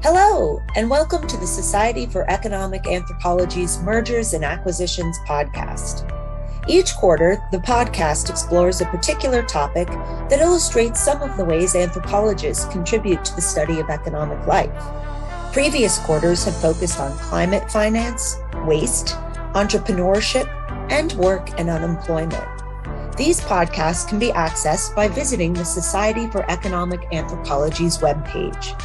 Hello, and welcome to the Society for Economic Anthropology's Mergers and Acquisitions podcast. Each quarter, the podcast explores a particular topic that illustrates some of the ways anthropologists contribute to the study of economic life. Previous quarters have focused on climate finance, waste, entrepreneurship, and work and unemployment. These podcasts can be accessed by visiting the Society for Economic Anthropology's webpage.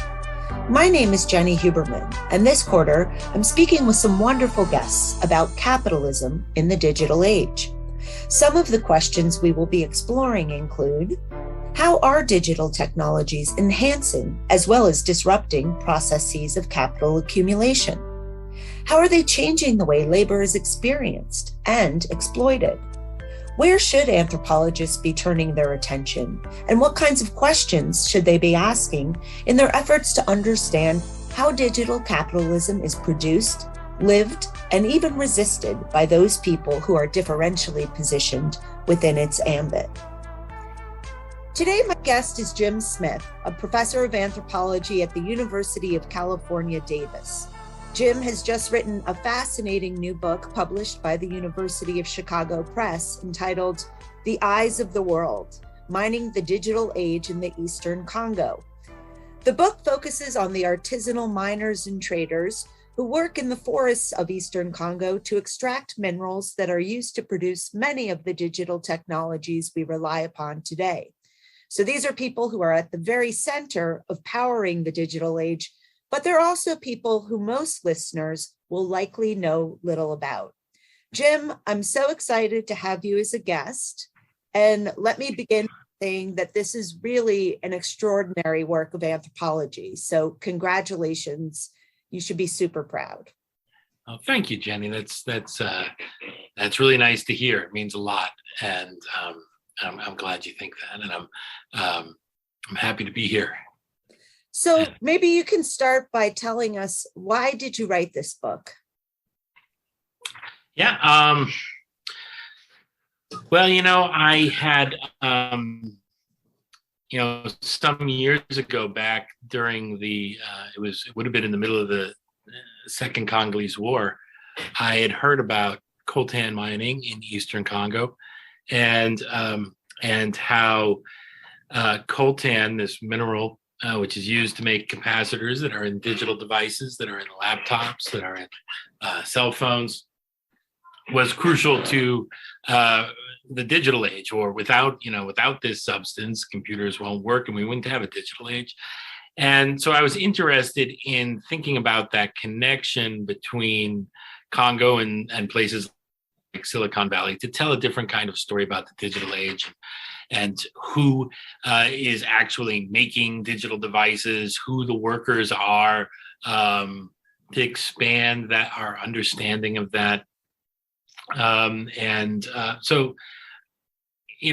My name is Jenny Huberman, and this quarter, I'm speaking with some wonderful guests about capitalism in the digital age. Some of the questions we will be exploring include: how are digital technologies enhancing as well as disrupting processes of capital accumulation? How are they changing the way labor is experienced and exploited? Where should anthropologists be turning their attention, and what kinds of questions should they be asking in their efforts to understand how digital capitalism is produced, lived, and even resisted by those people who are differentially positioned within its ambit? Today, my guest is Jim Smith, a professor of anthropology at the University of California, Davis. Jim has just written a fascinating new book published by the University of Chicago Press entitled The Eyes of the World: Mining the Digital Age in the Eastern Congo. The book focuses on the artisanal miners and traders who work in the forests of Eastern Congo to extract minerals that are used to produce many of the digital technologies we rely upon today. So these are people who are at the very center of powering the digital age, but they're also people who most listeners will likely know little about. Jim, I'm so excited to have you as a guest. And let me begin saying that this is really an extraordinary work of anthropology. So congratulations. You should be super proud. Oh, thank you, Jenny. That's really nice to hear. It means a lot. And I'm glad you think that. And I'm happy to be here. So maybe you can start by telling us, why did you write this book? Yeah. Well, I had, some years ago back during it would have been in the middle of the Second Congolese War, I had heard about coltan mining in Eastern Congo and how coltan, this mineral, which is used to make capacitors that are in digital devices, that are in laptops, that are in cell phones, was crucial to the digital age. Or without this substance, computers won't work and we wouldn't have a digital age. And so I was interested in thinking about that connection between Congo and places like Silicon Valley to tell a different kind of story about the digital age and who is actually making digital devices, who the workers are, to expand that our understanding of that. So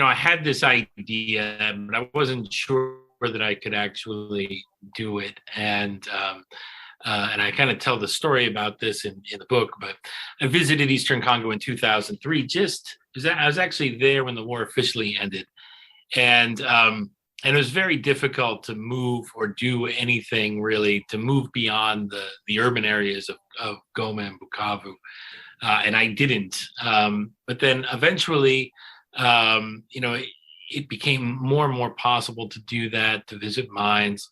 I had this idea, but I wasn't sure that I could actually do it. And I kind of tell the story about this in the book, but I visited Eastern Congo in 2003. I was actually there when the war officially ended. And it was very difficult to move or do anything really to move beyond the urban areas of Goma and Bukavu. And I didn't. But then eventually, it became more and more possible to do that, to visit mines.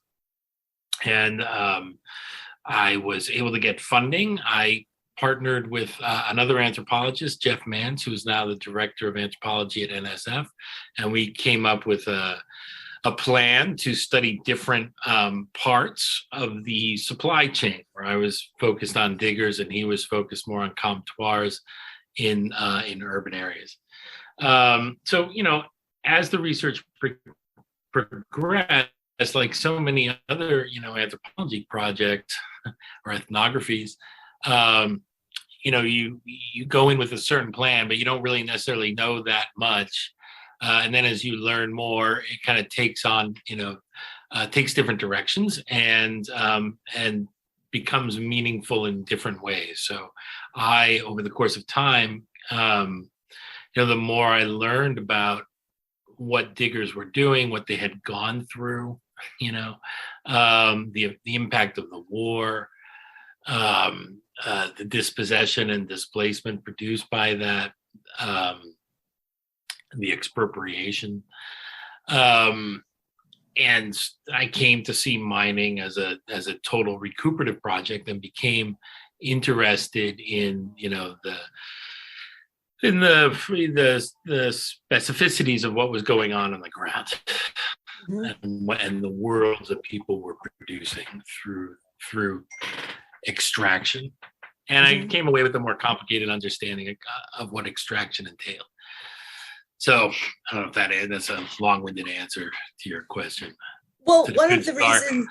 And I was able to get funding. I partnered with another anthropologist, Jeff Mans, who is now the director of anthropology at NSF. And we came up with a plan to study different parts of the supply chain, where I was focused on diggers and he was focused more on comptoirs in urban areas. So, as the research progressed, like so many other, anthropology projects or ethnographies, you go in with a certain plan, but you don't really necessarily know that much. And then as you learn more, it kind of takes on, takes different directions and becomes meaningful in different ways. So over the course of time, the more I learned about what diggers were doing, what they had gone through, the impact of the war, the dispossession and displacement produced by that, the expropriation. And I came to see mining as a total recuperative project, and became interested in the specificities of what was going on the ground, and the worlds that people were producing through extraction. And I came away with a more complicated understanding of what extraction entailed. So I don't know if that's a long-winded answer to your question. Well, one of the reasons,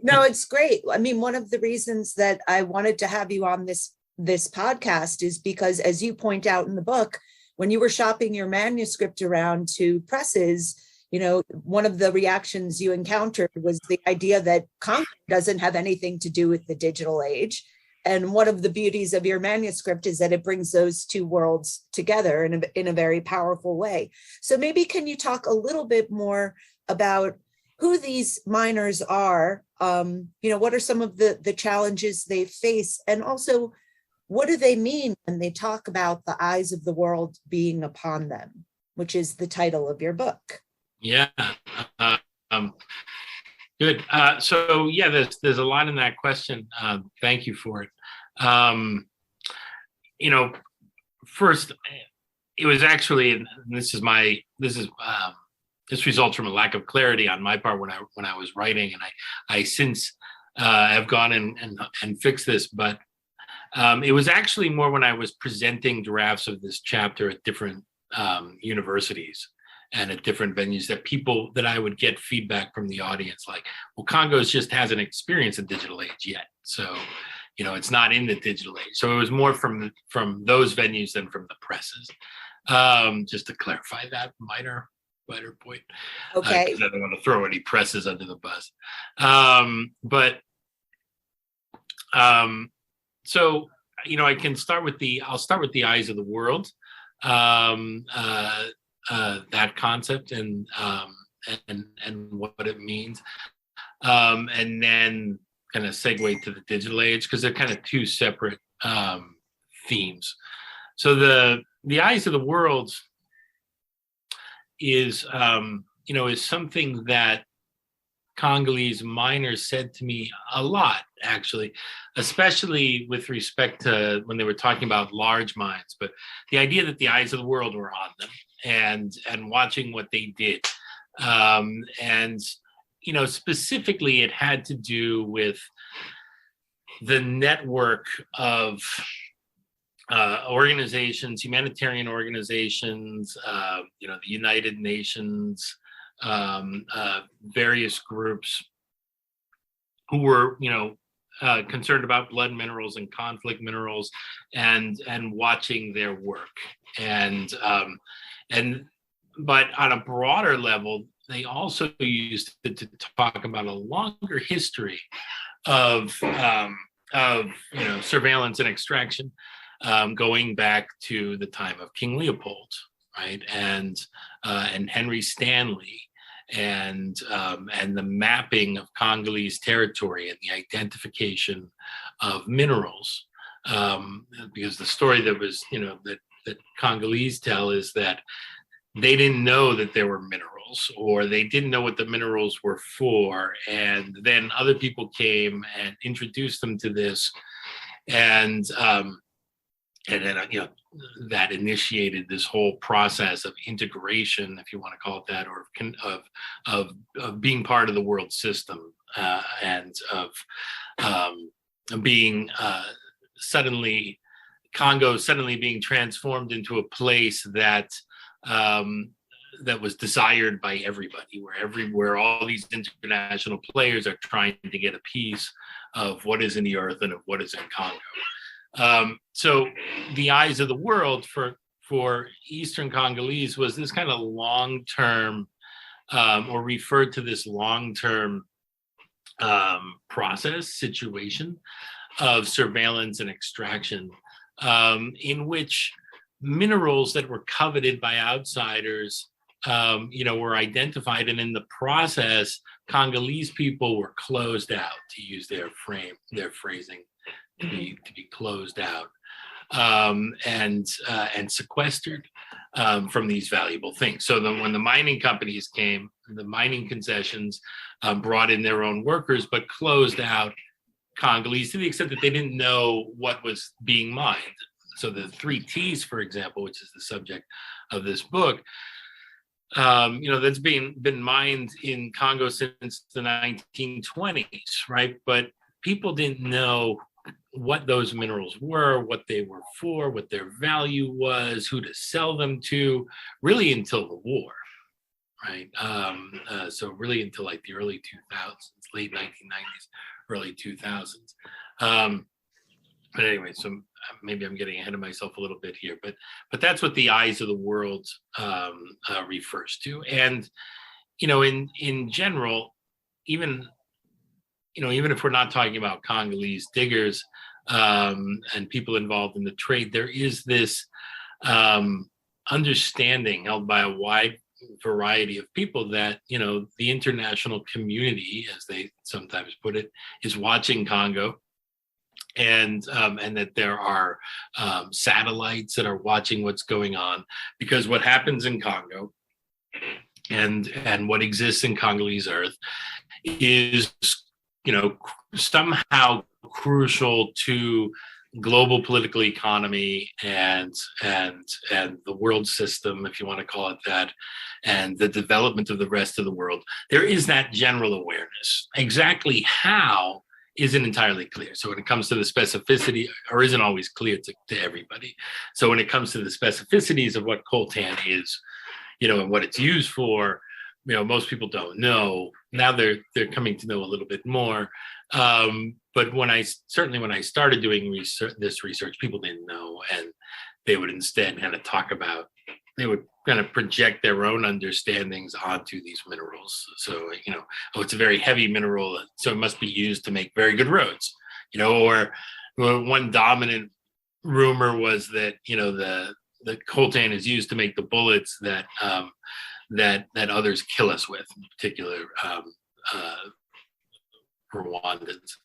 no, it's great. I mean, one of the reasons that I wanted to have you on this podcast is because, as you point out in the book, when you were shopping your manuscript around to presses, one of the reactions you encountered was the idea that Congo doesn't have anything to do with the digital age. And one of the beauties of your manuscript is that it brings those two worlds together in a very powerful way. So maybe can you talk a little bit more about who these miners are? What are some of the challenges they face? And also, what do they mean when they talk about the eyes of the world being upon them, which is the title of your book? Yeah. Good. So there's a lot in that question. Thank you for it. First, it was actually, and this results from a lack of clarity on my part when I was writing, and I since have gone and fixed this, but it was actually more when I was presenting drafts of this chapter at different universities and at different venues that I would get feedback from the audience, like, well, Congo just hasn't experienced the digital age yet. So, it's not in the digital age. So it was more from those venues than from the presses. Just to clarify that minor point. Okay. Because I don't want to throw any presses under the bus. So, I'll start with the eyes of the world. That concept and what it means, and then kind of segue to the digital age, because they're kind of two separate themes. So the eyes of the world is something that Congolese miners said to me a lot, actually, especially with respect to when they were talking about large mines, but the idea that the eyes of the world were on them and watching what they did. Specifically it had to do with the network of organizations, humanitarian organizations, the United Nations, various groups who were, concerned about blood minerals and conflict minerals, and watching their work. But on a broader level, they also used it to talk about a longer history of surveillance and extraction, going back to the time of King Leopold, right, and Henry Stanley, and the mapping of Congolese territory and the identification of minerals, because the story that was that Congolese tell is that they didn't know that there were minerals, or they didn't know what the minerals were for, and then other people came and introduced them to this, and then that initiated this whole process of integration, if you want to call it that, or of being part of the world system, and of being Congo suddenly being transformed into a place that was desired by everybody, where all these international players are trying to get a piece of what is in the earth and of what is in Congo. So the eyes of the world for Eastern Congolese was this kind of long-term, or referred to this long-term process, situation of surveillance and extraction, in which minerals that were coveted by outsiders were identified, and in the process, Congolese people were closed out, to use their phrasing, to be closed out, and sequestered from these valuable things. So then, when the mining companies came, the mining concessions brought in their own workers, but closed out Congolese to the extent that they didn't know what was being mined. So the 3Ts, for example, which is the subject of this book, that's been mined in Congo since the 1920s, right? But people didn't know what those minerals were, what they were for, what their value was, who to sell them to, really until the war, right? So really until like the early 2000s, late 1990s, early 2000s. But anyway, so maybe I'm getting ahead of myself a little bit here, but that's what the eyes of the world refers to. And in general, even if we're not talking about Congolese diggers and people involved in the trade, there is this understanding held by a wide variety of people that the international community, as they sometimes put it, is watching Congo. And that there are satellites that are watching what's going on, because what happens in Congo and what exists in Congolese earth is, somehow crucial to global political economy and the world system, if you want to call it that, and the development of the rest of the world. There is that general awareness. Exactly how isn't entirely clear. So when it comes to the specificity, or isn't always clear to everybody. So when it comes to the specificities of what coltan is, and what it's used for, most people don't know. Now they're coming to know a little bit more. But when I started doing this research, people didn't know, and they would instead they would kind of project their own understandings onto these minerals. So, it's a very heavy mineral, so it must be used to make very good roads, or one dominant rumor was that, the coltan is used to make the bullets that others kill us with, in particular, Rwandans.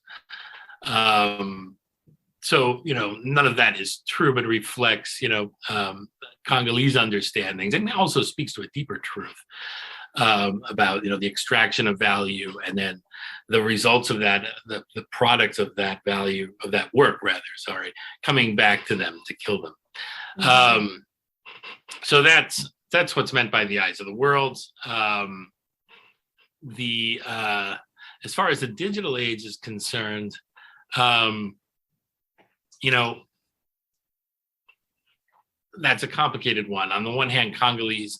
So, none of that is true, but it reflects, Congolese understandings, and also speaks to a deeper truth about, the extraction of value, and then the results of that, the products of that value, of that work, coming back to them to kill them. Mm-hmm. So that's what's meant by the eyes of the world. As far as the digital age is concerned, that's a complicated one. On the one hand, Congolese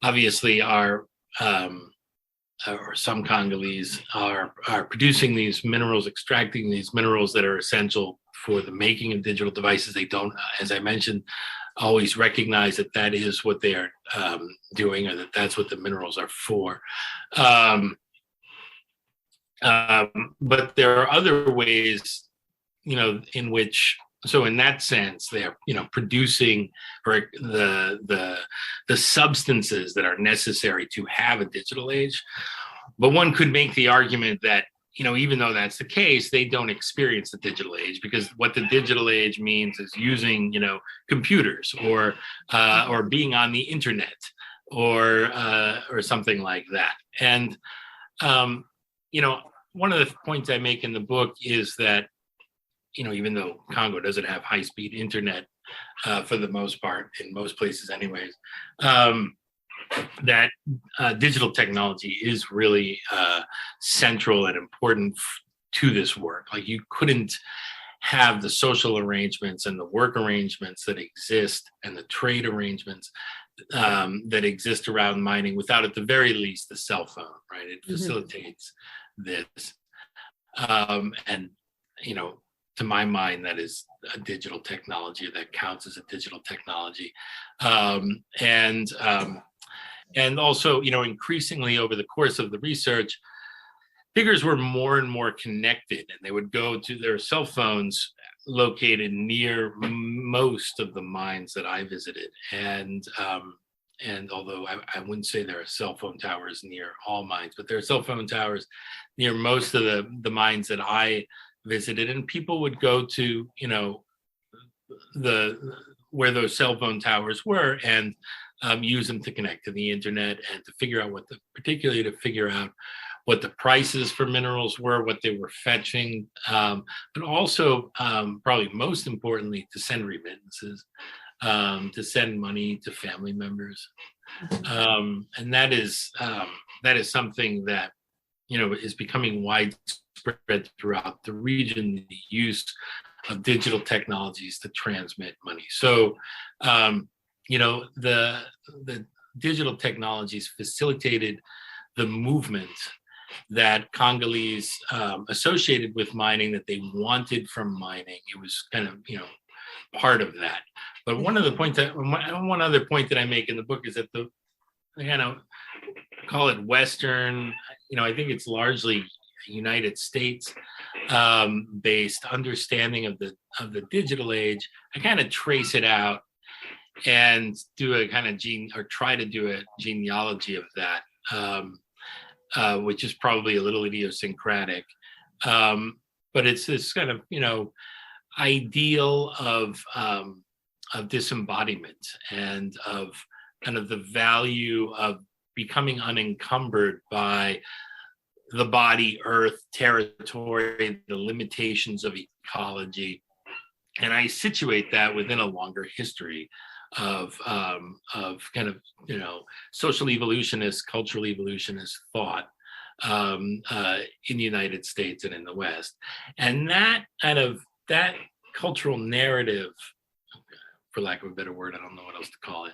obviously are, or some Congolese are producing these minerals, extracting these minerals that are essential for the making of digital devices. They don't, as I mentioned, always recognize that is what they are doing, or that's what the minerals are for. But there are other ways, in which, so in that sense, they're, producing the substances that are necessary to have a digital age. But one could make the argument that, even though that's the case, they don't experience the digital age, because what the digital age means is using, computers or being on the internet or something like that. And, one of the points I make in the book is that, even though Congo doesn't have high-speed internet for the most part, in most places anyways, that digital technology is really central and important to this work. Like, you couldn't have the social arrangements and the work arrangements that exist, and the trade arrangements that exist around mining without, at the very least, the cell phone, right? It facilitates this. And, to my mind, that is a digital technology, that counts as a digital technology. And also, increasingly over the course of the research, diggers were more and more connected, and they would go to their cell phones located near most of the mines that I visited. And and although I wouldn't say there are cell phone towers near all mines, but there are cell phone towers near most of the mines that I visited, and people would go to, the where those cell phone towers were, and use them to connect to the internet and to figure out particularly to figure out what the prices for minerals were, what they were fetching, but also probably most importantly to send remittances, to send money to family members, and that is something that is becoming widespread throughout the region. The use of digital technologies to transmit money. So, the digital technologies facilitated the movement that Congolese associated with mining, that they wanted from mining. It was kind of, part of that. But one other point that I make in the book is that the call it Western, I think it's largely United States based understanding of the digital age. I kind of trace it out and do a kind of try to do a genealogy of that, which is probably a little idiosyncratic. But it's this kind of, ideal of disembodiment and of kind of the value of becoming unencumbered by the body, earth, territory, the limitations of ecology. And I situate that within a longer history of kind of, social evolutionist, cultural evolutionist thought in the United States and in the West. And that cultural narrative, for lack of a better word, I don't know what else to call it,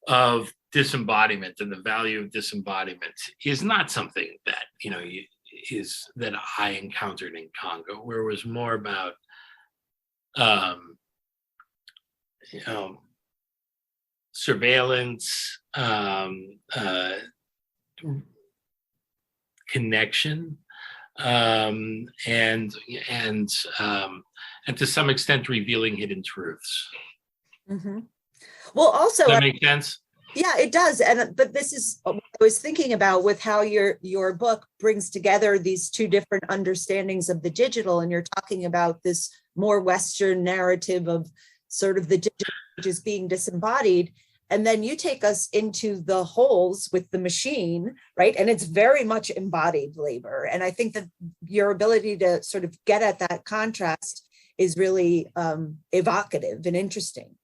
of disembodiment and the value of disembodiment is not something that, that I encountered in Congo, where it was more about, surveillance, connection, and to some extent revealing hidden truths. Mm-hmm. Well, also, does that make sense? Yeah, it does. But this is what I was thinking about with how your book brings together these two different understandings of the digital, and you're talking about this more Western narrative of sort of the digital just being disembodied. And then you take us into the holes with the machine, right? And it's very much embodied labor. And I think that your ability to sort of get at that contrast is really evocative and interesting.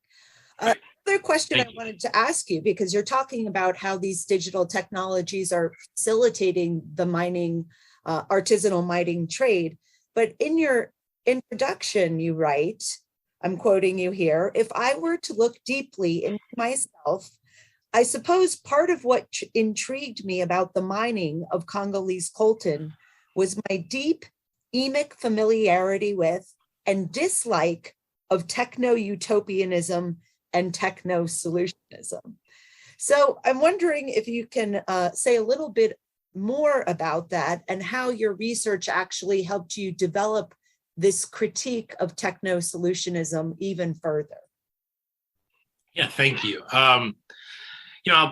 Another question I wanted to ask you, because you're talking about how these digital technologies are facilitating the mining, artisanal mining trade. But in your introduction, you write, I'm quoting you here, "If I were to look deeply into myself, I suppose part of what intrigued me about the mining of Congolese coltan was my deep emic familiarity with and dislike of techno-utopianism and techno-solutionism." So I'm wondering if you can say a little bit more about that and how your research actually helped you develop this critique of techno-solutionism even further. Yeah, thank you. I'll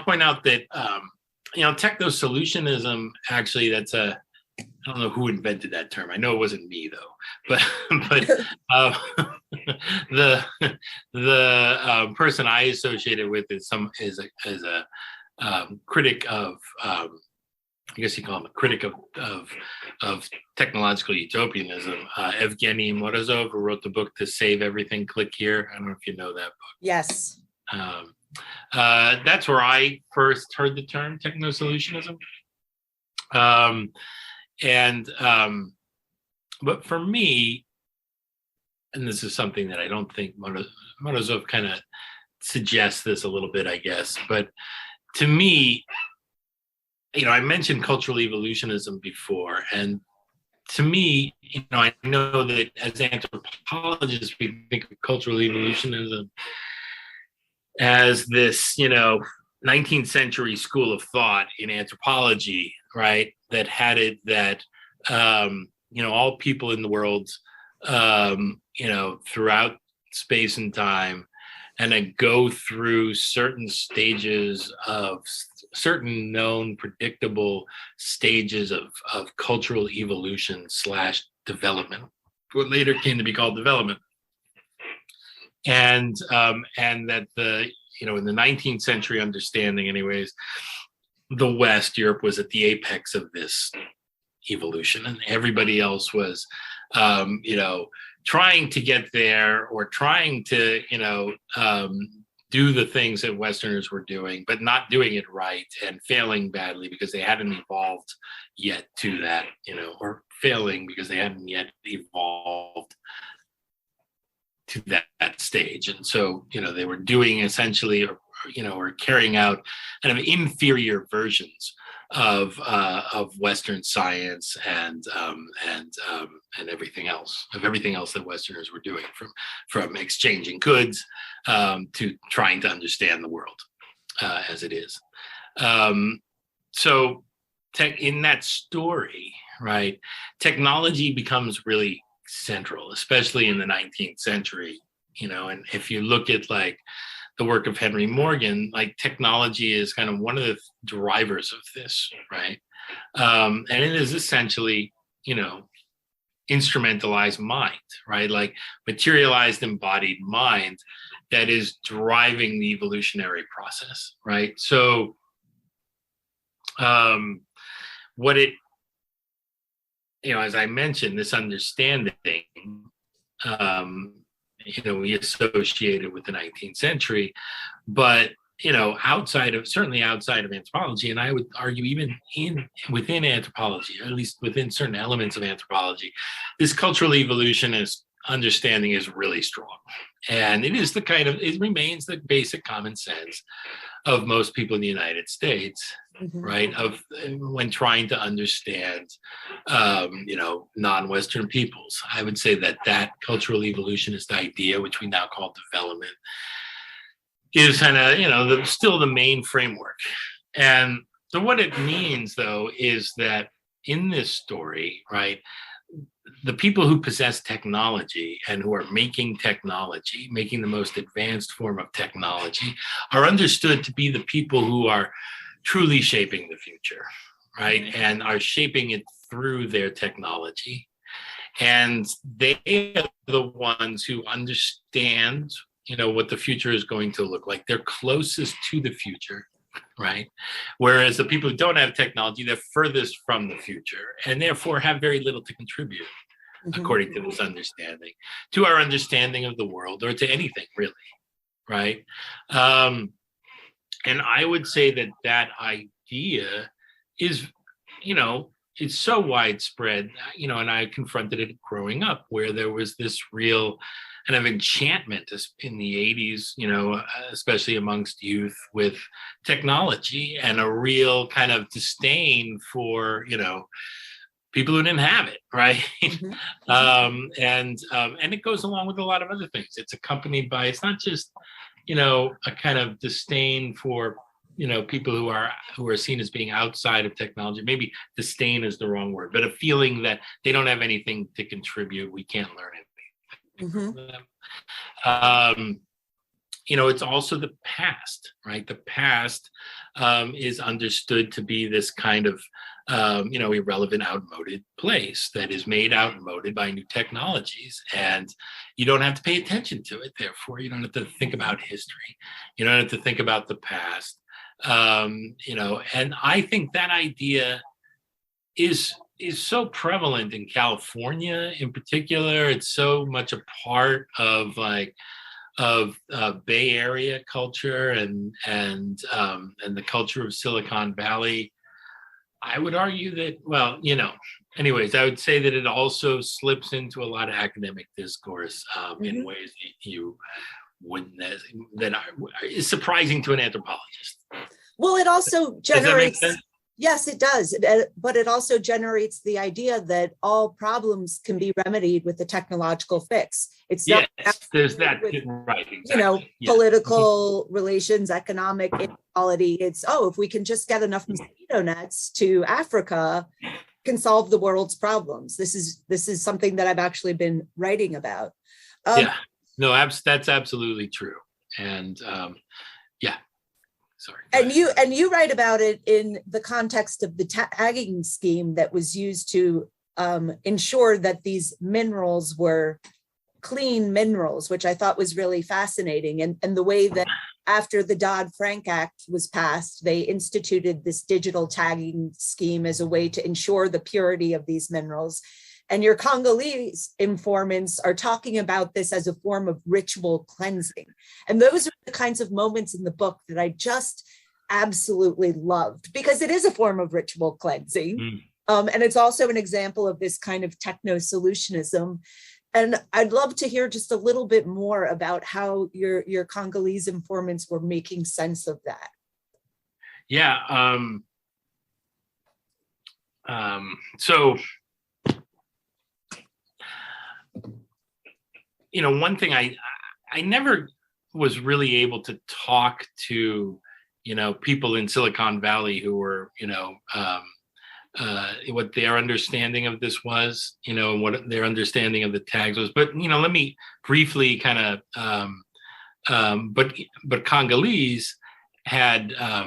point out that, techno-solutionism, actually, I don't know who invented that term. I know it wasn't me though, but the person I associated with is a critic of, I guess you call him a critic of technological utopianism, Evgeny Morozov, who wrote the book To Save Everything, Click Here. I don't know if you know that book. Yes. That's where I first heard the term techno-solutionism. But for me, and this is something that I don't think Morozov kind of suggests this a little bit, I guess, but to me, I mentioned cultural evolutionism before, and to me, I know that as anthropologists, we think of cultural evolutionism as this, 19th century school of thought in anthropology, right? That had it that, all people in the world, throughout space and time and I go through certain stages of certain known predictable stages of cultural evolution / development, what later came to be called development. And that in the 19th century understanding anyways, the West, Europe, was at the apex of this evolution, and everybody else was trying to get there, or trying to do the things that Westerners were doing, but not doing it right, and failing badly because they hadn't evolved yet to that, or failing because they hadn't yet evolved to that stage. And so, they were doing essentially, or carrying out kind of inferior versions of Western science and everything else that Westerners were doing, from exchanging goods to trying to understand the world as it is. So in that story, right, technology becomes really central, especially in the 19th century, and if you look at like the work of Henry Morgan, like technology is kind of one of the drivers of this, right? And it is essentially, instrumentalized mind, right? Like materialized embodied mind that is driving the evolutionary process, right? So what it, as I mentioned, this understanding, we associate it with the 19th century, but certainly outside of anthropology, and I would argue even within anthropology, or at least within certain elements of anthropology, this cultural evolutionist understanding is really strong, and it remains the basic common sense of most people in the United States, right? Of when trying to understand, non-Western peoples. I would say that cultural evolutionist idea, which we now call development, is kind of, still the main framework. And so what it means, though, is that in this story, right, the people who possess technology and who are making the most advanced form of technology, are understood to be the people who are truly shaping the future, right? And are shaping it through their technology. And they are the ones who understand, what the future is going to look like. They're closest to the future, right? Whereas the people who don't have technology, they're furthest from the future, and therefore have very little to contribute, according to this understanding, to our understanding of the world, or to anything really, right? And I would say that idea is, it's so widespread, and I confronted it growing up, where there was this real kind of enchantment in the 80s, especially amongst youth, with technology, and a real kind of disdain for, people who didn't have it, right? And it goes along with a lot of other things. It's accompanied by, it's not just, a kind of disdain for, people who are seen as being outside of technology. Maybe disdain is the wrong word, but a feeling that they don't have anything to contribute. We can't learn anything from them. It's also the past, right? The past is understood to be this kind of, irrelevant, outmoded place that is made outmoded by new technologies. And you don't have to pay attention to it. Therefore, you don't have to think about history. You don't have to think about the past. And I think that idea is so prevalent in California in particular. It's so much a part of Bay Area culture and the culture of Silicon Valley. I would argue that, anyways, I would say that it also slips into a lot of academic discourse in ways that you wouldn't, that is surprising to an anthropologist. Well, it also generates. Does that make sense? Yes, it does. But it also generates the idea that all problems can be remedied with a technological fix. It's not there's that, with, right? Exactly. Political relations, economic inequality. It's, if we can just get enough mosquito nets to Africa, can solve the world's problems. This is something that I've actually been writing about. No, that's absolutely true. And yeah, sorry. And you write about it in the context of the tagging scheme that was used to ensure that these minerals were clean minerals, which I thought was really fascinating. And the way that after the Dodd-Frank Act was passed, they instituted this digital tagging scheme as a way to ensure the purity of these minerals. And your Congolese informants are talking about this as a form of ritual cleansing. And those are the kinds of moments in the book that I just absolutely loved, because it is a form of ritual cleansing. And it's also an example of this kind of techno-solutionism. And I'd love to hear just a little bit more about how your Congolese informants were making sense of that. Yeah. So, one thing I never was really able to talk to, people in Silicon Valley who were, what their understanding of this was, and what their understanding of the tags was. But, let me briefly kind of, but Congolese had a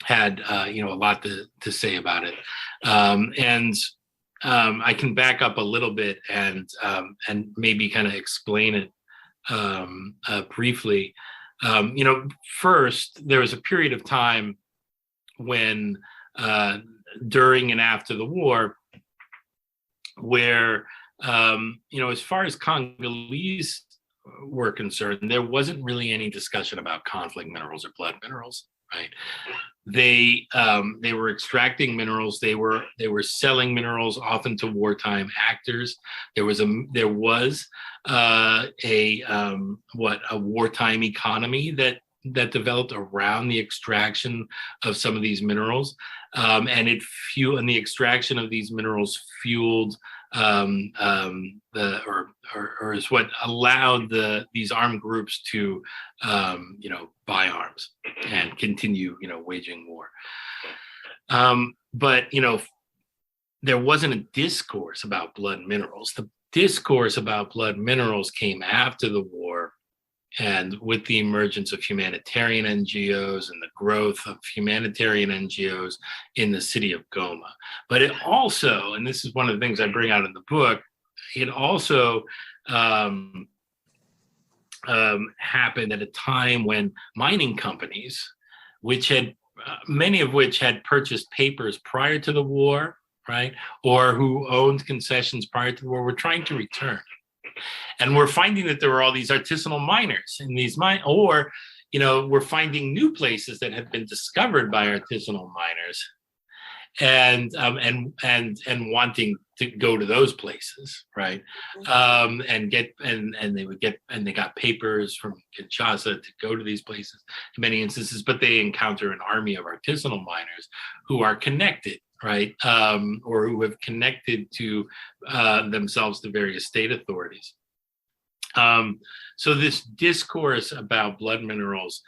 lot to say about it. And I can back up a little bit and maybe kind of explain it briefly. First, there was a period of time when during and after the war, where, as far as Congolese were concerned, there wasn't really any discussion about conflict minerals or blood minerals, right? They were extracting minerals. They were selling minerals often to wartime actors. There was a wartime economy that developed around the extraction of some of these minerals, and the extraction of these minerals fueled is what allowed these armed groups to buy arms and continue waging war. But there wasn't a discourse about blood minerals. The discourse about blood minerals came after the war, and with the emergence of humanitarian NGOs and the growth of humanitarian NGOs in the city of Goma. But it also, and this is one of the things I bring out in the book, it also happened at a time when mining companies, many of which had purchased papers prior to the war, right, or who owned concessions prior to the war, were trying to return. And we're finding that there were all these artisanal miners in these mines, or, we're finding new places that have been discovered by artisanal miners, and wanting to go to those places, right? And they got papers from Kinshasa to go to these places in many instances, but they encounter an army of artisanal miners who are connected, right? Or who have connected to themselves to various state authorities. So this discourse about blood minerals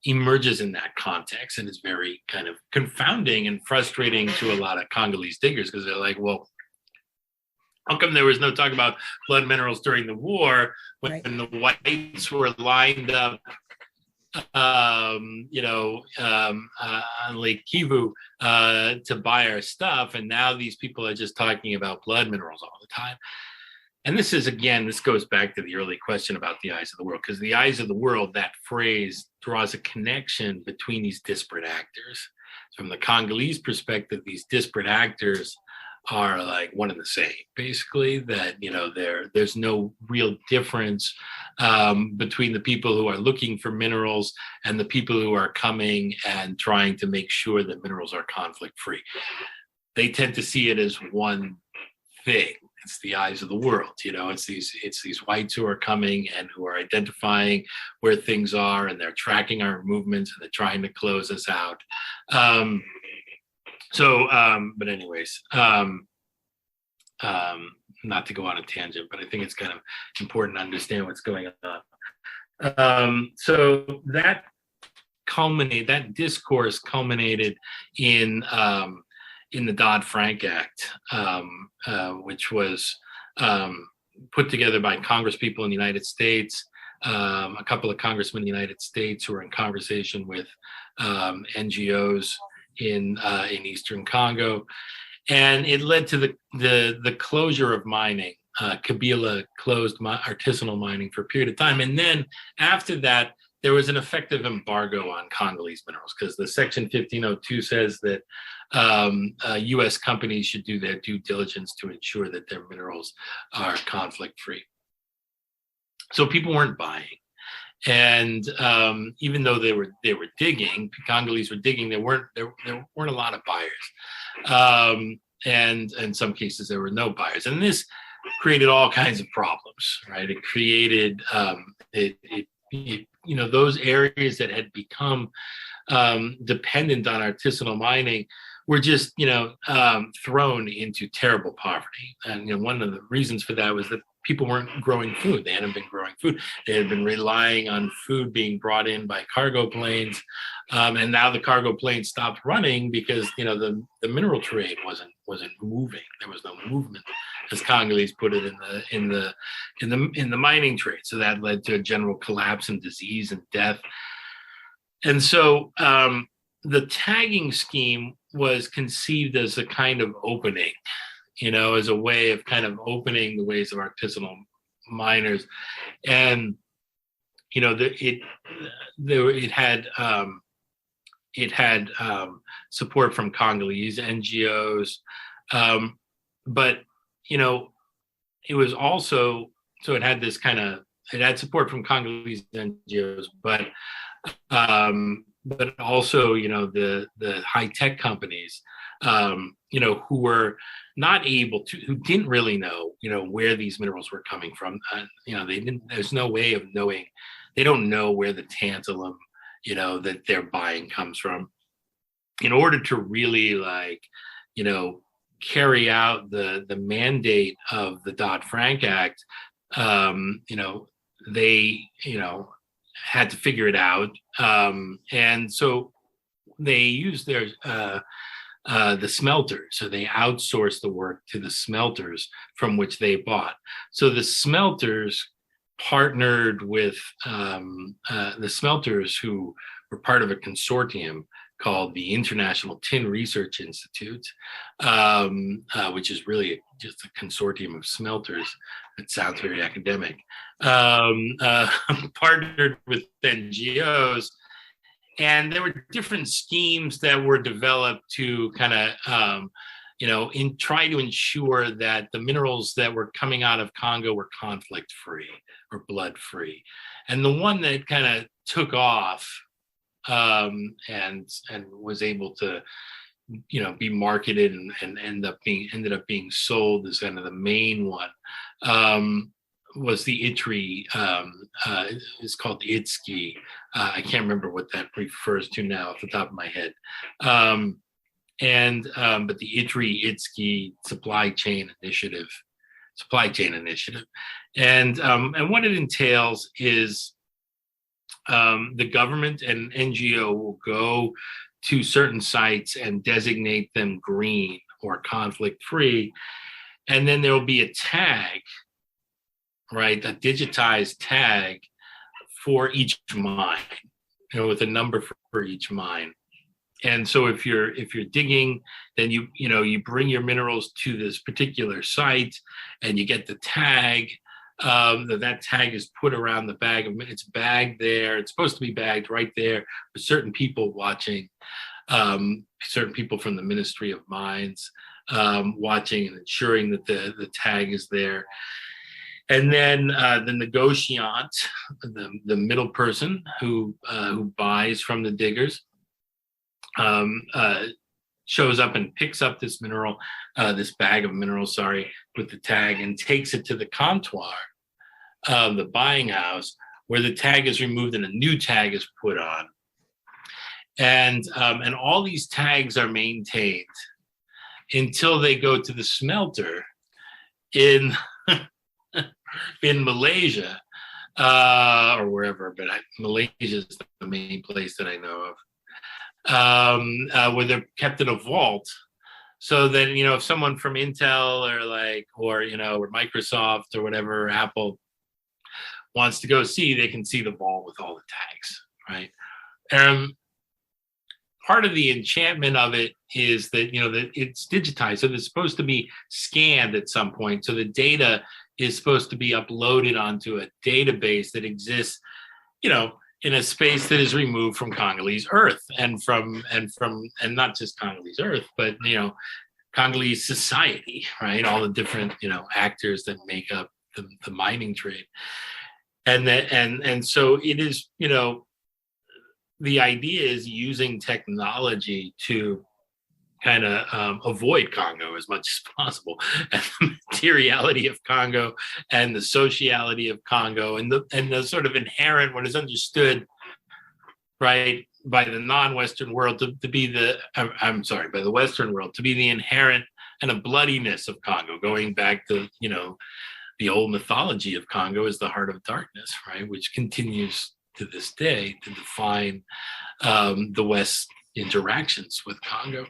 emerges in that context, and it's very kind of confounding and frustrating to a lot of Congolese diggers, because they're like, well, how come there was no talk about blood minerals during the war when right. the whites were lined up on Lake Kivu to buy our stuff, and now these people are just talking about blood minerals all the time? And this goes back to the early question about the eyes of the world, because the eyes of the world, that phrase draws a connection between these disparate actors. From the Congolese perspective, these disparate actors are like one and the same, basically, that, there's no real difference between the people who are looking for minerals and the people who are coming and trying to make sure that minerals are conflict free. They tend to see it as one thing. It's the eyes of the world, it's these whites who are coming and who are identifying where things are, and they're tracking our movements, and they're trying to close us out. But anyways, not to go on a tangent, but I think it's kind of important to understand what's going on. So that discourse culminated in the Dodd-Frank Act, which was put together by Congress people in the United States a couple of congressmen in the United States who were in conversation with NGOs in Eastern Congo, and it led to the closure of mining. Kabila closed artisanal mining for a period of time, and then after that, there was an effective embargo on Congolese minerals because the Section 1502 says that U.S. companies should do their due diligence to ensure that their minerals are conflict-free. So people weren't buying, and even though they were digging, Congolese were digging, there weren't a lot of buyers, and in some cases there were no buyers, and this created all kinds of problems. Right? It created those areas that had become dependent on artisanal mining were just thrown into terrible poverty. And one of the reasons for that was that people weren't growing food. They hadn't been growing food. They had been relying on food being brought in by cargo planes, and now the cargo planes stopped running because the mineral trade wasn't moving. There was no movement, as Congolese put it, in the mining trade. So that led to a general collapse and disease and death. And so the tagging scheme was conceived as a kind of opening, as a way of kind of opening the ways of artisanal miners. And it had support from Congolese NGOs, but it was also, so it had this it had support from Congolese NGOs, but also the high tech companies, who were not able to, who didn't really know, where these minerals were coming from. They didn't. There's no way of knowing. They don't know where the tantalum, that they're buying comes from. In order to really carry out the mandate of the Dodd-Frank Act, they had to figure it out, and so they used their the smelters. So they outsourced the work to the smelters from which they bought. So the smelters partnered with the smelters who were part of a consortium called the International Tin Research Institute, which is really just a consortium of smelters. It sounds very academic. Partnered with NGOs, and there were different schemes that were developed to kind of, try to ensure that the minerals that were coming out of Congo were conflict-free or blood-free. And the one that kind of took off and was able to, be marketed and ended up being sold as kind of the main one, was the Itri. It's called the Itski. I can't remember what that refers to now off the top of my head. But the Itri Itski supply chain initiative, and what it entails is the government and NGO will go to certain sites and designate them green or conflict free, and then there will be a tag, right, a digitized tag for each mine, with a number for each mine. And so if you're digging, then you bring your minerals to this particular site, and you get the tag. That tag is put around the bag. It's bagged there. It's supposed to be bagged right there with certain people watching, certain people from the Ministry of Mines watching and ensuring that the tag is there. And then the negotiant, the middle person who buys from the diggers, shows up and picks up this mineral, this bag of minerals, with the tag, and takes it to the comptoir, the buying house, where the tag is removed and a new tag is put on. And all these tags are maintained until they go to the smelter in Malaysia, or wherever, but Malaysia is the main place that I know of, where they're kept in a vault. So that, if someone from Intel or Microsoft or whatever, Apple, wants to go see, they can see the ball with all the tags, right? Part of the enchantment of it is that, that it's digitized. So it's supposed to be scanned at some point. So the data is supposed to be uploaded onto a database that exists, in a space that is removed from Congolese earth and not just Congolese earth, but, Congolese society, right? All the different, actors that make up the mining trade. And so it is, the idea is using technology to kind of avoid Congo as much as possible, and the materiality of Congo and the sociality of Congo and the sort of inherent, what is understood, right, by the non-Western world to be by the Western world to be the inherent and a bloodiness of Congo, going back to, the old mythology of Congo as the heart of darkness, right, which continues to this day to define the West's interactions with Congo.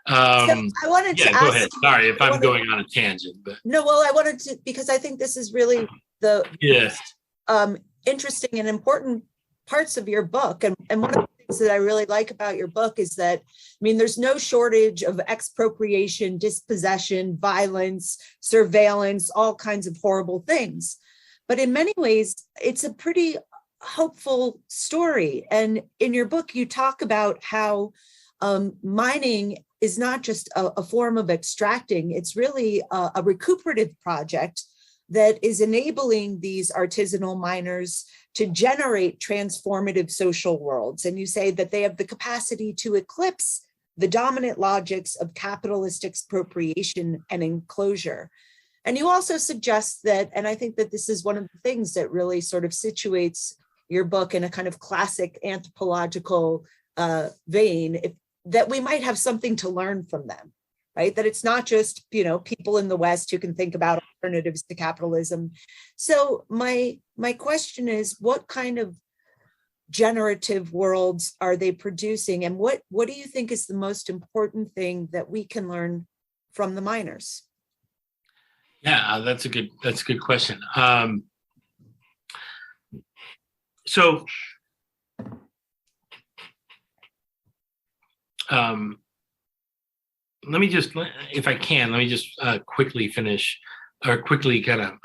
So I wanted to ask. Go ahead. Sorry if I'm going on a tangent, but no. Well, I wanted to, because I think this is really the most, interesting and important parts of your book. And one of the things that I really like about your book is that, there's no shortage of expropriation, dispossession, violence, surveillance, all kinds of horrible things. But in many ways, it's a pretty hopeful story. And in your book, you talk about how mining is not just a form of extracting, it's really a recuperative project that is enabling these artisanal miners to generate transformative social worlds. And you say that they have the capacity to eclipse the dominant logics of capitalist expropriation and enclosure. And you also suggest that, and I think that this is one of the things that really sort of situates your book in a kind of classic anthropological vein, that we might have something to learn from them, right? That it's not just, people in the West who can think about alternatives to capitalism. So my question is, what kind of generative worlds are they producing? And what do you think is the most important thing that we can learn from the miners? Yeah, that's a good question. Let me just, if I can, quickly finish, or quickly kind of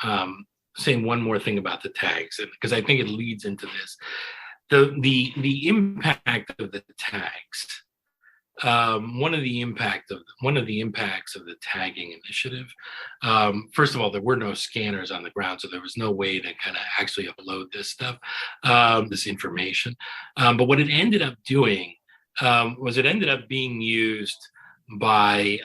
say one more thing about the tags, because I think it leads into this. The impact of the tags. One of the impacts of the tagging initiative. First of all, there were no scanners on the ground, so there was no way to kind of actually upload this stuff, this information. But what it ended up doing was it ended up being used by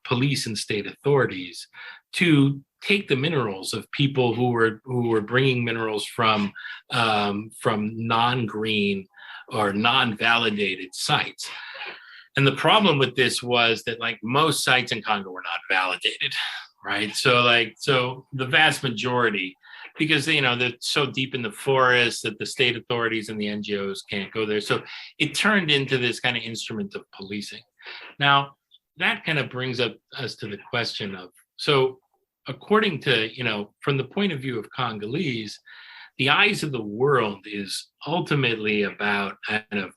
police and state authorities to take the minerals of people who were bringing minerals from non-green or non-validated sites. And the problem with this was that, like, most sites in Congo were not validated, right? So the vast majority, because they're so deep in the forest that the state authorities and the NGOs can't go there. So it turned into this kind of instrument of policing. Now, that kind of brings us to the question of, so according to, from the point of view of Congolese, the eyes of the world is ultimately about kind of,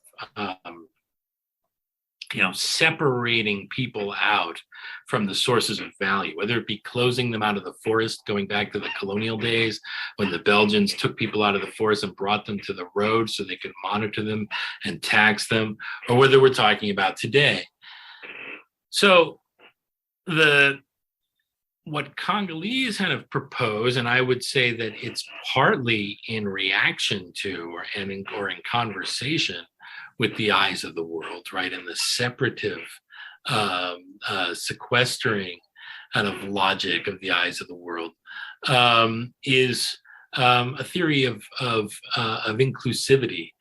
separating people out from the sources of value, whether it be closing them out of the forest, going back to the colonial days when the Belgians took people out of the forest and brought them to the road so they could monitor them and tax them, or whether we're talking about today. So what Congolese kind of propose, and I would say that it's partly in reaction to or in conversation with the eyes of the world, right, and the separative, sequestering kind of logic of the eyes of the world, is a theory of inclusivity,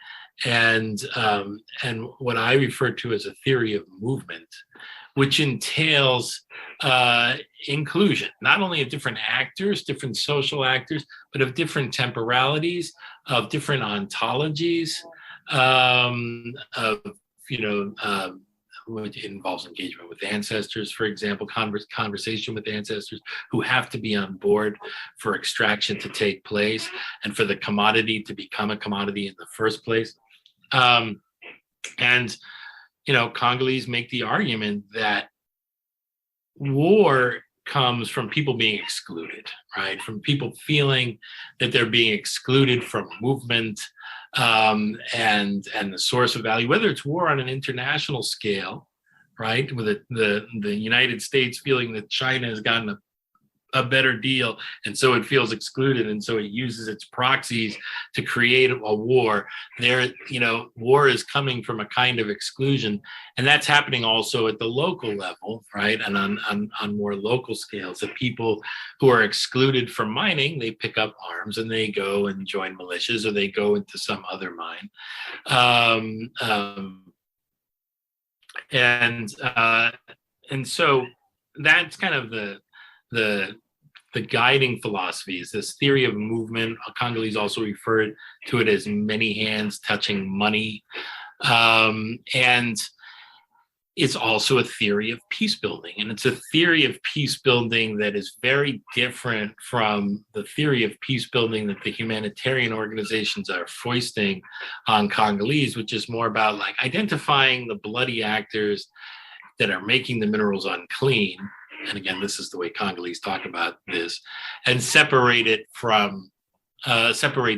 and what I refer to as a theory of movement, which entails inclusion, not only of different actors, different social actors, but of different temporalities, of different ontologies, of which involves engagement with ancestors, for example, conversation with ancestors who have to be on board for extraction to take place and for the commodity to become a commodity in the first place. And, Congolese make the argument that war comes from people being excluded, right? From people feeling that they're being excluded from movement, and the source of value, whether it's war on an international scale, right? With the United States feeling that China has gotten a better deal, and so it feels excluded, and so it uses its proxies to create a war. War is coming from a kind of exclusion, and that's happening also at the local level, right? And on more local scales, the people who are excluded from mining, they pick up arms and they go and join militias, or they go into some other mine, and so that's kind of the guiding philosophy is this theory of movement. Congolese also referred to it as many hands touching money. And it's also a theory of peace building. And it's a theory of peace building that is very different from the theory of peace building that the humanitarian organizations are foisting on Congolese, which is more about like identifying the bloody actors that are making the minerals unclean. And again, this is the way Congolese talk about this, and separate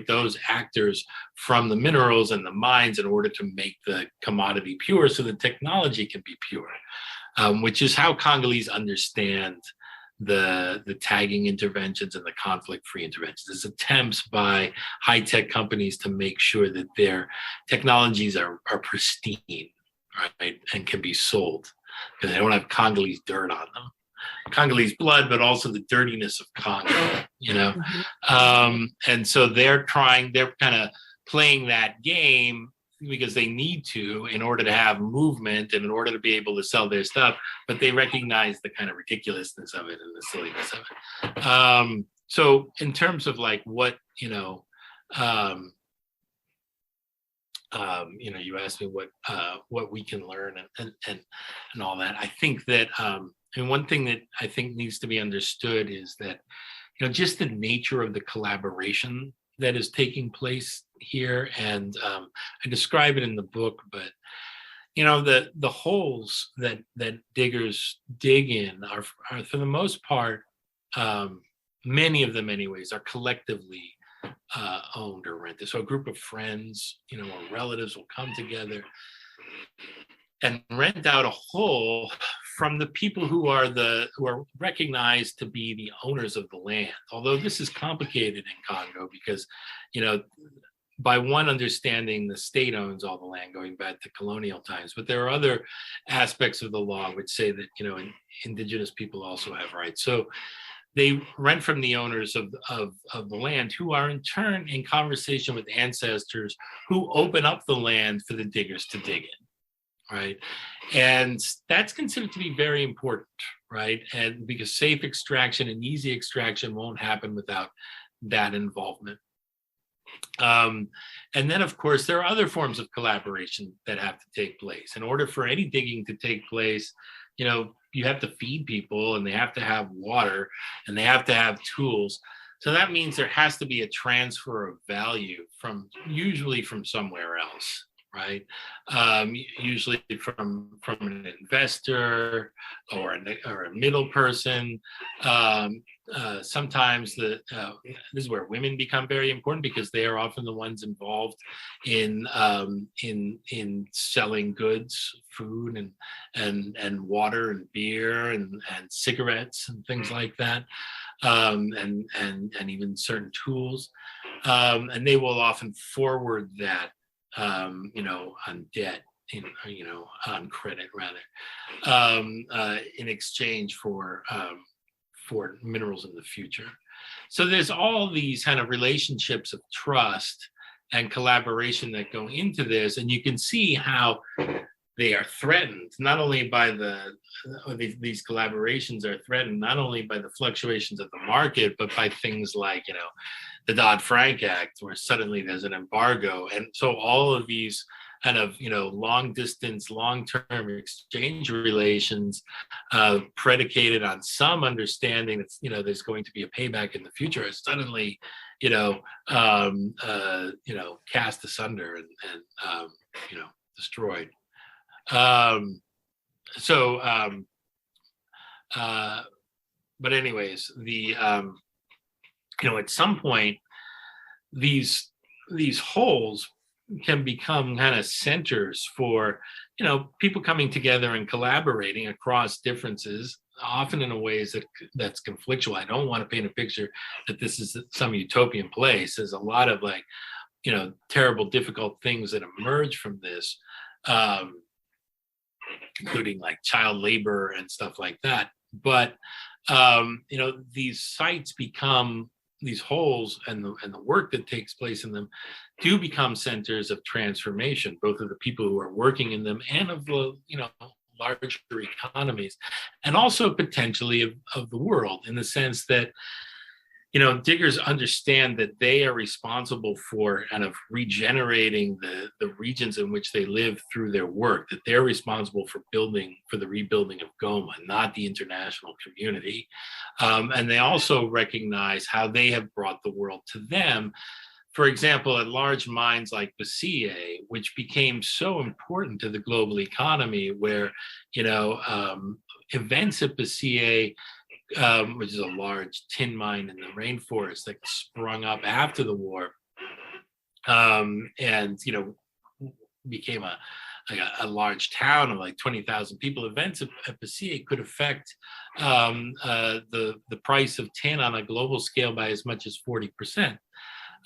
those actors from the minerals and the mines in order to make the commodity pure so the technology can be pure, which is how Congolese understand the tagging interventions and the conflict-free interventions. It's attempts by high-tech companies to make sure that their technologies are pristine, right, and can be sold because they don't have Congolese dirt on them. Congolese blood, but also the dirtiness of Congo, and so they're kind of playing that game because they need to in order to have movement and in order to be able to sell their stuff, but they recognize the kind of ridiculousness of it and the silliness of it. So in terms of like what, you asked me what we can learn and all that. I think that, and one thing that I think needs to be understood is that, just the nature of the collaboration that is taking place here. And I describe it in the book, but, the holes that diggers dig in are for the most part, many of them anyways, are collectively owned or rented. So a group of friends, or relatives will come together and rent out a hole from the people who are recognized to be the owners of the land. Although this is complicated in Congo because, by one understanding, the state owns all the land going back to colonial times, but there are other aspects of the law which say that, indigenous people also have rights. So they rent from the owners of the land, who are in turn in conversation with ancestors who open up the land for the diggers to dig in. Right. And that's considered to be very important. Right. And because safe extraction and easy extraction won't happen without that involvement. And then, of course, there are other forms of collaboration that have to take place. In order for any digging to take place, you have to feed people and they have to have water and they have to have tools. So that means there has to be a transfer of value usually from somewhere else. Right, usually from an investor or a middle person. Sometimes this is where women become very important because they are often the ones involved in selling goods, food and water and beer and cigarettes and things like that, and even certain tools, and they will often forward that. On debt, on credit rather, in exchange for minerals in the future. So there's all these kind of relationships of trust and collaboration that go into this, and you can see how they are threatened not only by these collaborations are threatened not only by the fluctuations of the market, but by things like the Dodd-Frank Act, where suddenly there's an embargo, and so all of these kind of, long distance, long-term exchange relations, predicated on some understanding that, there's going to be a payback in the future, is suddenly, cast asunder and destroyed. But anyways, at some point, these wholes can become kind of centers for, people coming together and collaborating across differences, often in a ways that's conflictual. I don't want to paint a picture that this is some utopian place. There's a lot of terrible, difficult things that emerge from this, including like child labor and stuff like that. But these sites become, these holes and the work that takes place in them do become centers of transformation, both of the people who are working in them and of the, larger economies, and also potentially of the world, in the sense that, diggers understand that they are responsible for kind of regenerating the regions in which they live through their work, that they're responsible for the rebuilding of Goma, not the international community. And they also recognize how they have brought the world to them. For example, at large mines like Basie, which became so important to the global economy, where, events at Basie, which is a large tin mine in the rainforest that sprung up after the war, and became a large town of like 20,000 people. Events at Basie could affect the price of tin on a global scale by as much as 40%,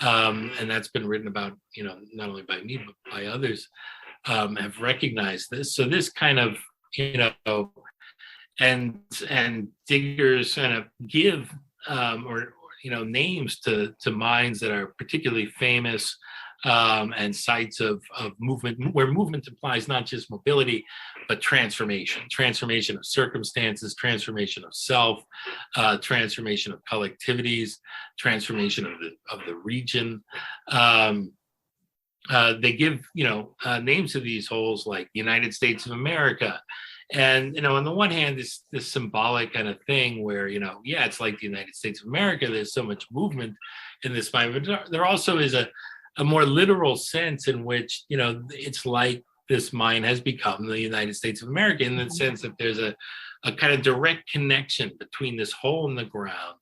and that's been written about, not only by me but by others, have recognized this. So this kind of, and diggers kind of give names to mines that are particularly famous, and sites of movement, where movement implies not just mobility but transformation of circumstances, transformation of self, transformation of collectivities, transformation of the region. They give names to these holes like the United States of America. And, on the one hand, this symbolic kind of thing where, it's like the United States of America, there's so much movement in this mine, but there also is a more literal sense in which, it's like this mine has become the United States of America, in the sense that there's a kind of direct connection between this hole in the ground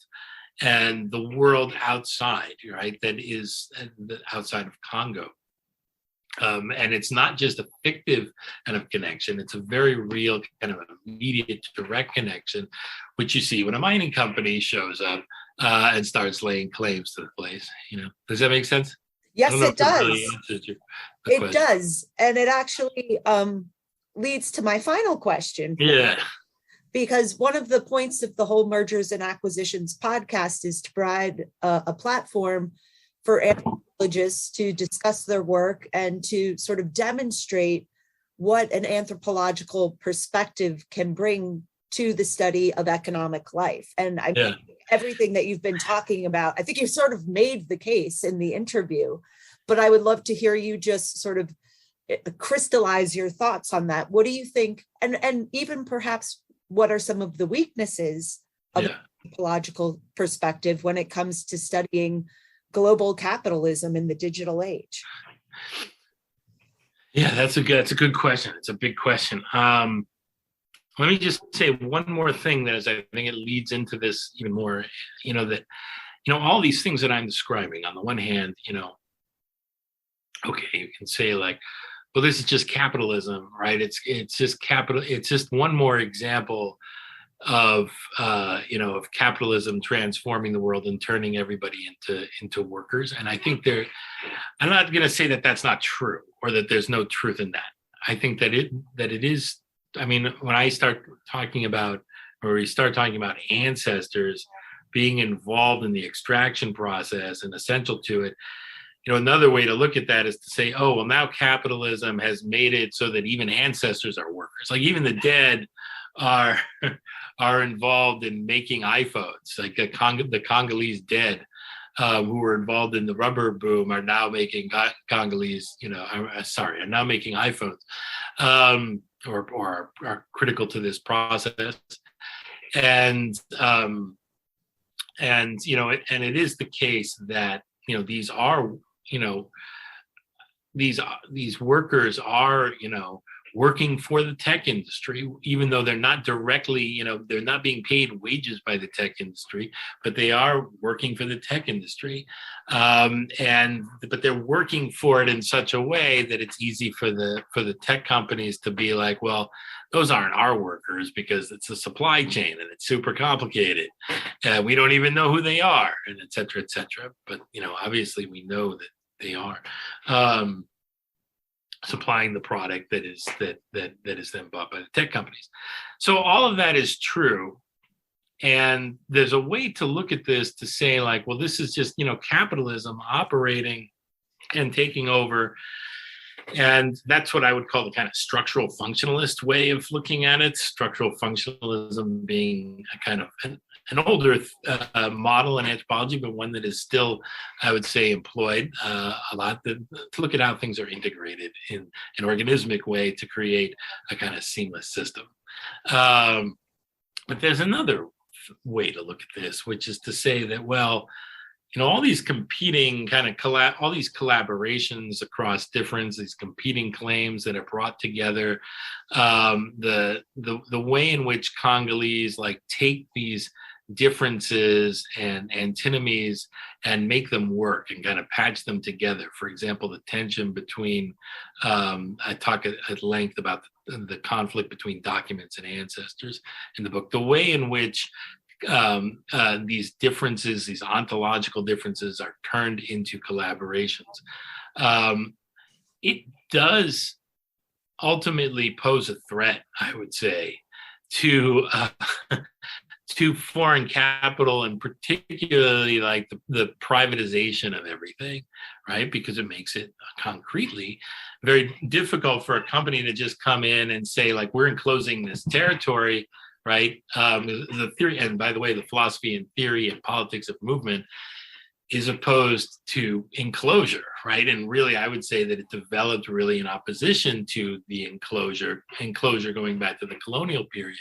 and the world outside, right? That is outside of Congo. And it's not just a fictive kind of connection, it's a very real kind of immediate, direct connection, which you see when a mining company shows up and starts laying claims to the place. Does that make sense? Yes, it does. Really it does. And it actually leads to my final question. Yeah. Because one of the points of the whole Mergers and Acquisitions podcast is to provide a platform for anthropologists to discuss their work and to sort of demonstrate what an anthropological perspective can bring to the study of economic life. And I mean, everything that you've been talking about, I think you've sort of made the case in the interview, but I would love to hear you just sort of crystallize your thoughts on that. What do you think? And even perhaps what are some of the weaknesses of an anthropological perspective when it comes to studying global capitalism in the digital age? Yeah, that's a good question. It's a big question. Let me just say one more thing that is, I think it leads into this even more, all these things that I'm describing, on the one hand, okay, you can say like, well, this is just capitalism, right? It's just capital. It's just one more example of capitalism transforming the world and turning everybody into workers. And I think I'm not going to say that that's not true, or that there's no truth in that. I think that it is. I mean, when we start talking about ancestors being involved in the extraction process and essential to it, another way to look at that is to say, oh, well, now capitalism has made it so that even ancestors are workers. Like even the dead are involved in making iPhones. Like the Congolese dead who were involved in the rubber boom are now making Congolese, are now making iPhones, or are critical to this process. And it is the case that, these are, these workers are, working for the tech industry, even though they're not directly, they're not being paid wages by the tech industry, but they are working for the tech industry. But they're working for it in such a way that it's easy for the tech companies to be like, well, those aren't our workers because it's a supply chain and it's super complicated. We don't even know who they are, and et cetera, et cetera. But, obviously we know that they are. Supplying the product that is then bought by the tech companies. So all of that is true. And there's a way to look at this to say, like, well, this is just, capitalism operating and taking over. And that's what I would call the kind of structural functionalist way of looking at it. Structural functionalism being a kind of an older model in anthropology, but one that is still, I would say, employed a lot to look at how things are integrated in an organismic way to create a kind of seamless system. But there's another way to look at this, which is to say that, well, all these competing kind of all these collaborations across these competing claims that are brought together, the way in which Congolese take these differences and antinomies and make them work and kind of patch them together. For example, the tension between, I talk at length about the conflict between documents and ancestors in the book, the way in which these differences, these ontological differences, are turned into collaborations. It does ultimately pose a threat, I would say, to foreign capital, and particularly the privatization of everything, right? Because it makes it concretely very difficult for a company to just come in and say, like, we're enclosing this territory, right? The theory, and by the way, the philosophy and theory and politics of movement is opposed to enclosure, right? And really, I would say that it developed really in opposition to the enclosure going back to the colonial period,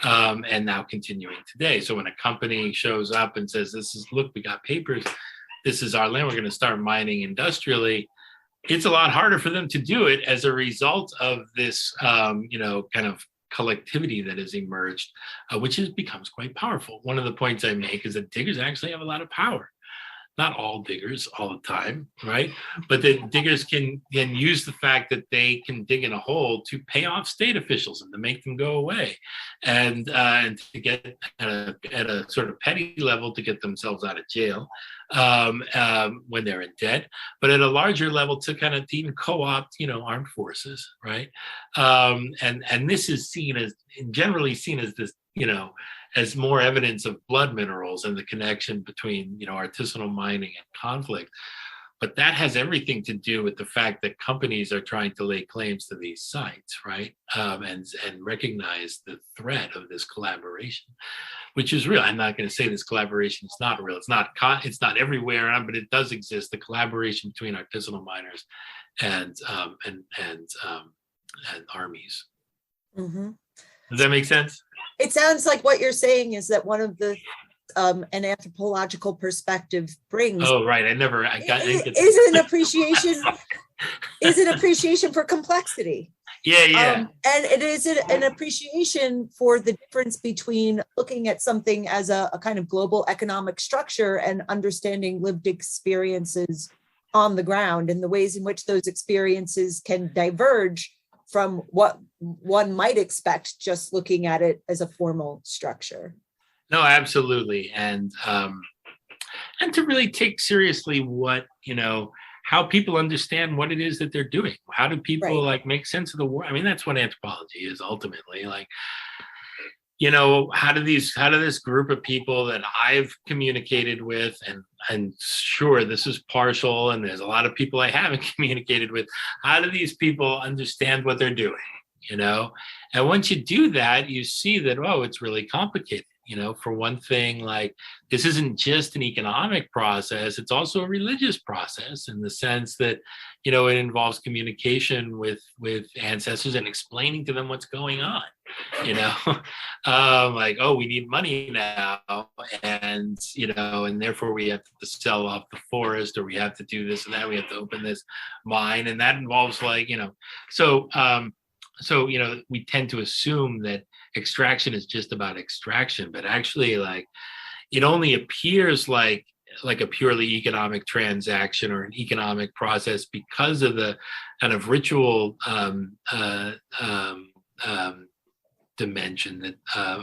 and now continuing today. So when a company shows up and says, look, we got papers, this is our land, we're going to start mining industrially, it's a lot harder for them to do it as a result of this, kind of collectivity that has emerged, which becomes quite powerful. One of the points I make is that diggers actually have a lot of power. Not all diggers all the time, right? But the diggers can use the fact that they can dig in a hole to pay off state officials and to make them go away, and to get at a sort of petty level to get themselves out of jail when they're in debt, but at a larger level to kind of even co-opt, armed forces, right? And this is generally seen as this, as more evidence of blood minerals and the connection between, artisanal mining and conflict. But that has everything to do with the fact that companies are trying to lay claims to these sites, right? And recognize the threat of this collaboration, which is real. I'm not going to say this collaboration is not real. It's not everywhere, but it does exist. The collaboration between artisanal miners and armies. Mm-hmm. Does that make sense? It sounds like what you're saying is that one of the an anthropological perspective brings. Oh, right. Is an appreciation for complexity. Yeah. And it is an appreciation for the difference between looking at something as a kind of global economic structure and understanding lived experiences on the ground, and the ways in which those experiences can diverge from what one might expect just looking at it as a formal structure. No, absolutely. And to really take seriously what, how people understand what it is that they're doing. How do people make sense of the world? I mean, that's what anthropology is ultimately. How do this group of people that I've communicated with, and sure, this is partial, and there's a lot of people I haven't communicated with, how do these people understand what they're doing? And once you do that, you see that, it's really complicated. For one thing, like this isn't just an economic process, it's also a religious process in the sense that, it involves communication with ancestors and explaining to them what's going on, like, oh, we need money now, and, and therefore we have to sell off the forest, or we have to do this and that, we have to open this mine, and that involves like, so we tend to assume that extraction is just about extraction, but actually, like, it only appears like a purely economic transaction or an economic process because of the kind of ritual dimension that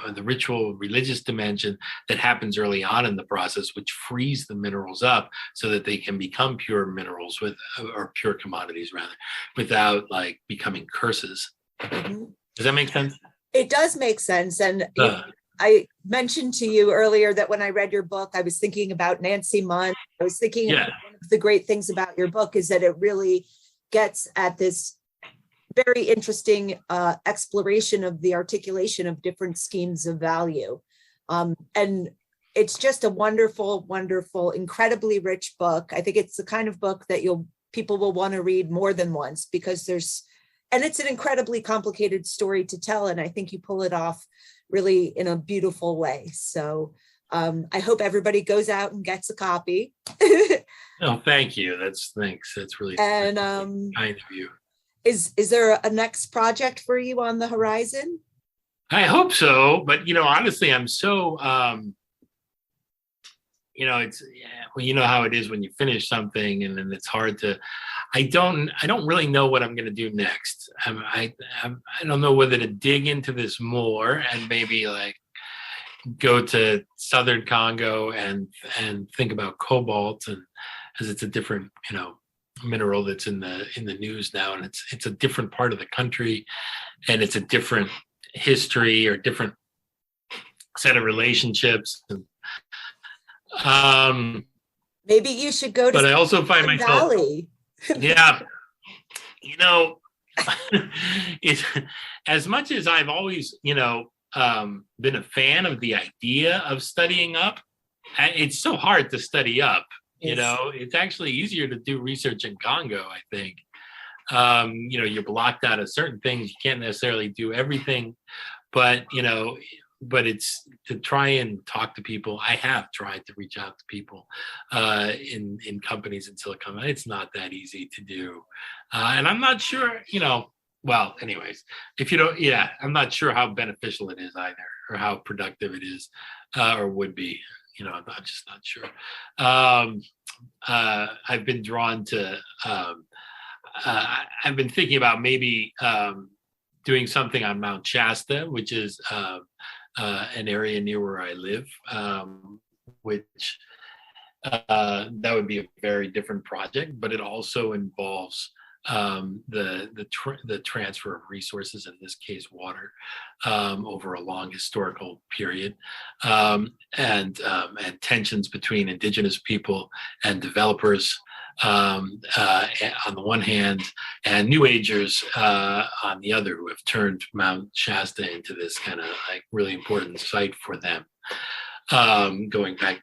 or the ritual religious dimension that happens early on in the process, which frees the minerals up so that they can become pure minerals or pure commodities rather, without like becoming curses. Mm-hmm. Does that make sense? It does make sense. And I mentioned to you earlier that when I read your book, I was thinking about Nancy Munn. I was thinking one of the great things about your book is that it really gets at this very interesting exploration of the articulation of different schemes of value. And it's just a wonderful, wonderful, incredibly rich book. I think it's the kind of book that people will want to read more than once because it's an incredibly complicated story to tell. And I think you pull it off really in a beautiful way. So I hope everybody goes out and gets a copy. Oh, thanks. That's really kind of you. Is there a next project for you on the horizon? I hope so. But, honestly, I'm so, it's, how it is when you finish something and then it's hard to, I don't really know what I'm going to do next. I don't know whether to dig into this more and maybe like go to Southern Congo and think about cobalt, and as it's a different, mineral that's in the news now, and it's a different part of the country, and it's a different history or different set of relationships. Maybe you should go to. But I also find myself. Valley. Yeah, it's as much as I've always, been a fan of the idea of studying up. It's so hard to study up. It's actually easier to do research in Congo, I think. You're blocked out of certain things. You can't necessarily do everything, but it's to try and talk to people. I have tried to reach out to people in companies in Silicon Valley. It's not that easy to do. And I'm not sure, well, anyways, if you don't, I'm not sure how beneficial it is either, or how productive it is, or would be. I'm just not sure. I've been drawn to, I've been thinking about maybe doing something on Mount Shasta, which is an area near where I live, which that would be a very different project, but it also involves the transfer of resources, in this case water, over a long historical period, and tensions between indigenous people and developers on the one hand, and New Agers on the other, who have turned Mount Shasta into this kind of like really important site for them. Going back,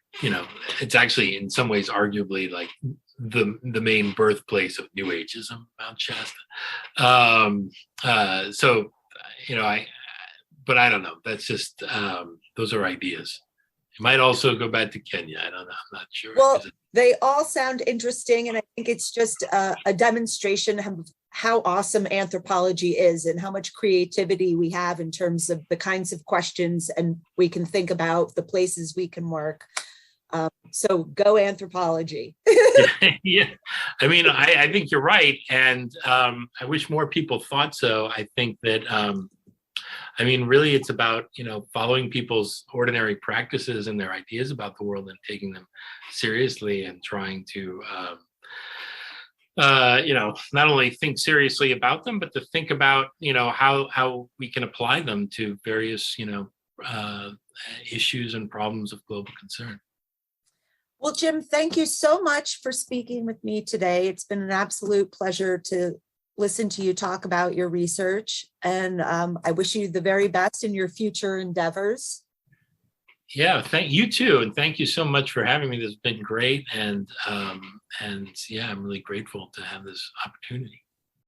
it's actually in some ways arguably like the main birthplace of New Ageism, Mount Shasta. But I don't know. That's just those are ideas. It might also go back to Kenya. I don't know. I'm not sure. Well, they all sound interesting, and I think it's just a demonstration of how awesome anthropology is and how much creativity we have in terms of the kinds of questions and we can think about, the places we can work. So go anthropology. Yeah. I mean, I think you're right. And I wish more people thought so. I think that, really it's about, following people's ordinary practices and their ideas about the world and taking them seriously and trying to, not only think seriously about them, but to think about, how we can apply them to various, issues and problems of global concern. Well, Jim, thank you so much for speaking with me today. It's been an absolute pleasure to listen to you talk about your research, and I wish you the very best in your future endeavors. Yeah, thank you too, and thank you so much for having me. This has been great, and yeah, I'm really grateful to have this opportunity.